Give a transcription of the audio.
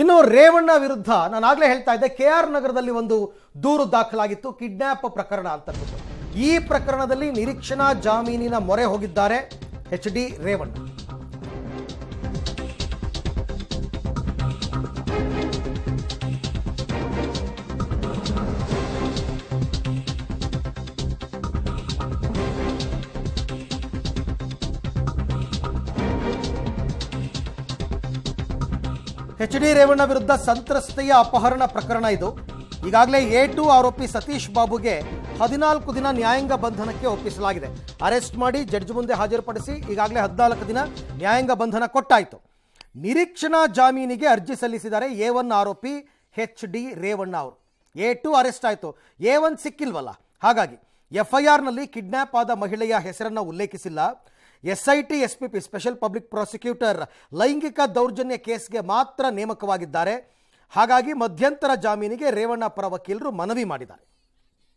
ಇನ್ನು ರೇವಣ್ಣ ವಿರುದ್ಧ ನಾನು ಆಗಲೇ ಹೇಳ್ತಾ ಇದ್ದೆ, KR ನಗರದಲ್ಲಿ ಒಂದು ದೂರು ದಾಖಲಾಗಿತ್ತು, ಕಿಡ್ನಾಪ್ ಪ್ರಕರಣ ಅಂತಂದ್ಬಿಟ್ಟು. ಈ ಪ್ರಕರಣದಲ್ಲಿ ನಿರೀಕ್ಷಣಾ ಜಾಮೀನಿನ ಮೊರೆ ಹೋಗಿದ್ದಾರೆ HD ರೇವಣ್ಣ. HD ರೇವಣ್ಣ ವಿರುದ್ಧ ಸಂತ್ರಸ್ತೆಯ ಅಪಹರಣ ಪ್ರಕರಣ ಇದು. ಈಗಾಗಲೇ A2 ಆರೋಪಿ ಸತೀಶ್ ಬಾಬುಗೆ 14 ದಿನ ನ್ಯಾಯಾಂಗ ಬಂಧನಕ್ಕೆ ಒಪ್ಪಿಸಲಾಗಿದೆ. ಅರೆಸ್ಟ್ ಮಾಡಿ ಜಡ್ಜ್ ಮುಂದೆ ಹಾಜರುಪಡಿಸಿ ಈಗಾಗಲೇ 14 ದಿನ ನ್ಯಾಯಾಂಗ ಬಂಧನ ಕೊಟ್ಟಾಯಿತು. ನಿರೀಕ್ಷಣಾ ಜಾಮೀನಿಗೆ ಅರ್ಜಿ ಸಲ್ಲಿಸಿದ್ದಾರೆ A1 ಆರೋಪಿ HD ರೇವಣ್ಣ ಅವರು. A2 ಅರೆಸ್ಟ್ ಆಯಿತು, A1 ಸಿಕ್ಕಿಲ್ವಲ್ಲ, ಹಾಗಾಗಿ FIRನಲ್ಲಿ ಕಿಡ್ನ್ಯಾಪ್ ಆದ ಮಹಿಳೆಯ ಹೆಸರನ್ನು ಉಲ್ಲೇಖಿಸಿಲ್ಲ. SIT SPP special public prosecutor ಲೈಂಗಿಕ ದೌರ್ಜನ್ಯ ಕೇಸ್ಗೆ ಮಾತ್ರ ನೇಮಕವಾಗಿದ್ದಾರೆ. ಹಾಗಾಗಿ ಮಧ್ಯಂತರ ಜಾಮೀನಿಗೆ ರೇವಣ್ಣ ಪರ ವಕೀಲರು ಮನವಿ ಮಾಡಿದ್ದಾರೆ.